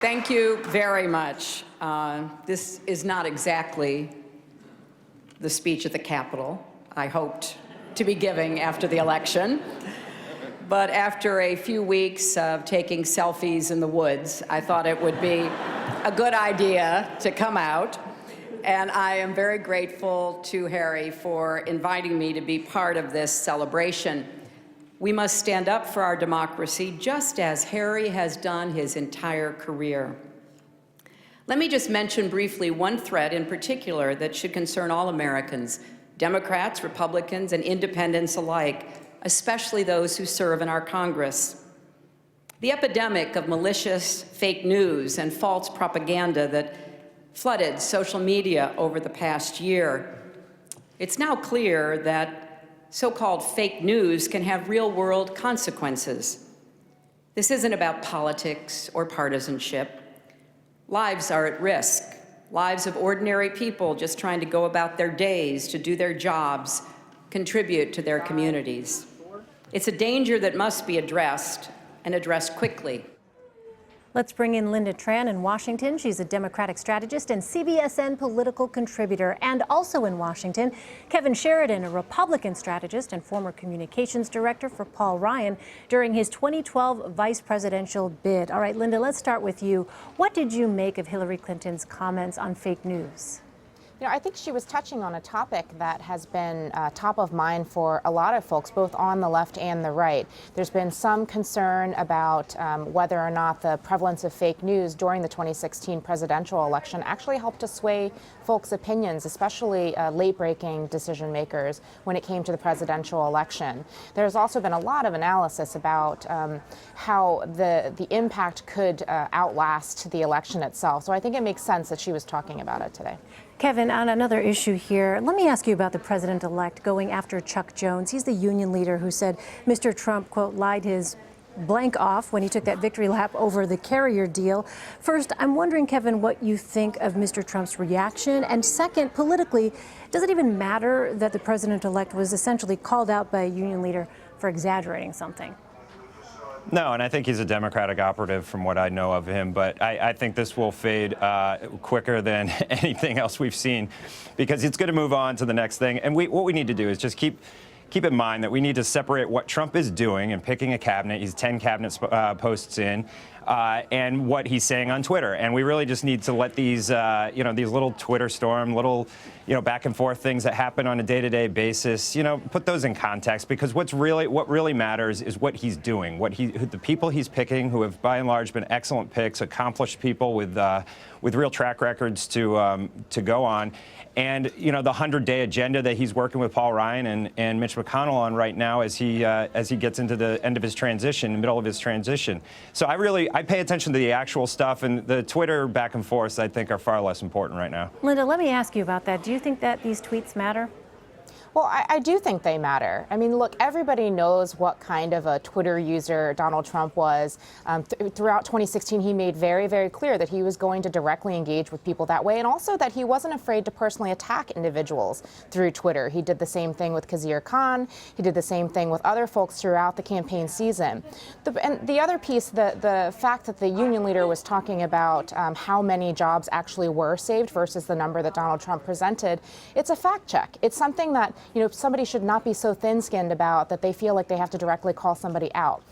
Thank you very much. This is not exactly the speech at the Capitol I hoped to be giving after the election. But after a few weeks of taking selfies in the woods, I thought it would be a good idea to come out. And I am very grateful to Harry for inviting me to be part of this celebration. We must stand up for our democracy, just as Harry has done his entire career. Let me just mention briefly one threat in particular that should concern all Americans, Democrats, Republicans, and independents alike, especially those who serve in our Congress. The epidemic of malicious fake news and false propaganda that flooded social media over the past year. It's now clear that so-called fake news can have real-world consequences. This isn't about politics or partisanship. Lives are at risk, lives of ordinary people just trying to go about their days, to do their jobs, contribute to their communities. It's a danger that must be addressed, and addressed quickly. Let's bring in Lynda Tran in Washington. She's a Democratic strategist and CBSN political contributor. And also in Washington, Kevin Sheridan, a Republican strategist and former communications director for Paul Ryan during his 2012 vice presidential bid. All right, Lynda, let's start with you. What did you make of Hillary Clinton's comments on fake news? You know, I think she was touching on a topic that has been top of mind for a lot of folks, both on the left and the right. There's been some concern about whether or not the prevalence of fake news during the 2016 presidential election actually helped to sway folks' opinions, especially late-breaking decision makers when it came to the presidential election. There's also been a lot of analysis about how the impact could outlast the election itself. So I think it makes sense that she was talking about it today. Kevin, on another issue here, let me ask you about the president-elect going after Chuck Jones. He's the union leader who said Mr. Trump, quote, lied his blank off when he took that victory lap over the carrier deal. First, I'm wondering, Kevin, what you think of Mr. Trump's reaction. And second, politically, does it even matter that the president-elect was essentially called out by a union leader for exaggerating something? No, and I think he's a Democratic operative from what I know of him, but I think this will fade quicker than anything else we've seen, because it's going to move on to the next thing. And what we need to do is just keep in mind that we need to separate what Trump is doing and picking a cabinet. He's 10 cabinet posts in, and what he's saying on Twitter. And we really just need to let these, these little Twitter storm, little, back and forth things that happen on a day-to-day basis, put those in context, because what really matters is what he's doing, the people he's picking, who have by and large been excellent picks, accomplished people with real track records to go on. And, the 100-day agenda that he's working with Paul Ryan and Mitch McConnell on right now as he gets into the end of his transition, middle of his transition. So I pay attention to the actual stuff, and the Twitter back and forth, I think, are far less important right now. Lynda, let me ask you about that. Do you think that these tweets matter? Well, I do think they matter. I mean, look, everybody knows what kind of a Twitter user Donald Trump was. Throughout 2016, he made very, very clear that he was going to directly engage with people that way, and also that he wasn't afraid to personally attack individuals through Twitter. He did the same thing with Khizr Khan. He did the same thing with other folks throughout the campaign season. And the other piece, the fact that the union leader was talking about how many jobs actually were saved versus the number that Donald Trump presented, it's a fact check. It's something that somebody should not be so thin-skinned about that they feel like they have to directly call somebody out.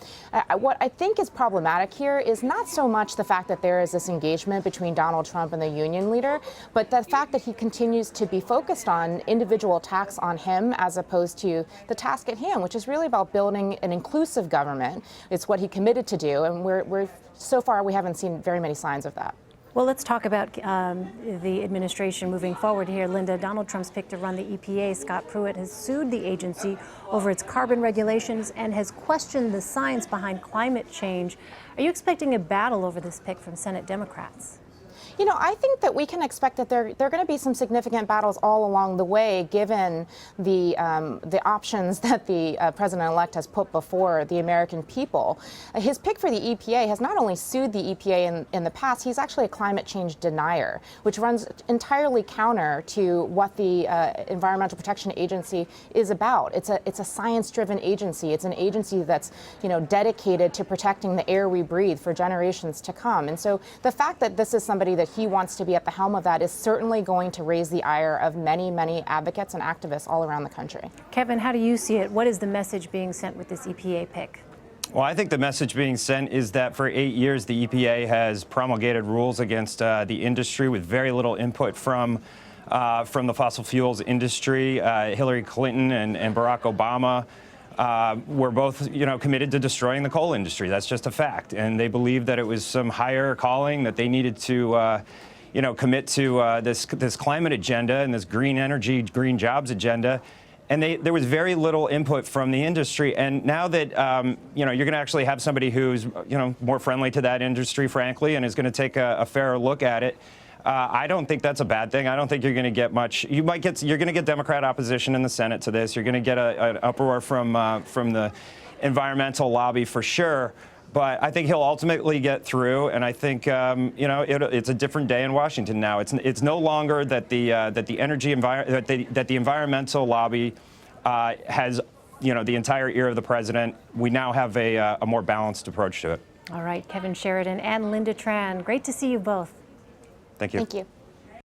What I think is problematic here is not so much the fact that there is this engagement between Donald Trump and the union leader, but the fact that he continues to be focused on individual attacks on him as opposed to the task at hand, which is really about building an inclusive government. It's what he committed to do, and so far we haven't seen very many signs of that. Well, let's talk about the administration moving forward here. Lynda, Donald Trump's pick to run the EPA, Scott Pruitt, has sued the agency over its carbon regulations and has questioned the science behind climate change. Are you expecting a battle over this pick from Senate Democrats? You know, I think that we can expect that there are going to be some significant battles all along the way, given the options that the president-elect has put before the American people. His pick for the EPA has not only sued the EPA in the past, he's actually a climate change denier, which runs entirely counter to what the Environmental Protection Agency is about. It's a science-driven agency. It's an agency that's, you know, dedicated to protecting the air we breathe for generations to come. And so the fact that this is somebody that he wants to be at the helm of that is certainly going to raise the ire of many, many advocates and activists all around the country. Kevin, how do you see it? What is the message being sent with this EPA pick? Well, I think the message being sent is that for 8 years, the EPA has promulgated rules against the industry with very little input from the fossil fuels industry. Hillary Clinton and Barack Obama were both, you know, committed to destroying the coal industry. That's just a fact. And they believed that it was some higher calling, that they needed to, you know, commit to this climate agenda and this green energy, green jobs agenda. And there was very little input from the industry. And now that, you know, you're going to actually have somebody who's, you know, more friendly to that industry, frankly, and is going to take a fairer look at it, I don't think that's a bad thing. I don't think you're going to get much. You're going to get Democrat opposition in the Senate to this. You're going to get an uproar from the environmental lobby for sure. But I think he'll ultimately get through, and I think you know, it's a different day in Washington now. It's no longer that the environmental lobby has, you know, the entire ear of the president. We now have a more balanced approach to it. All right, Kevin Sheridan and Lynda Tran, great to see you both. Thank you. Thank you.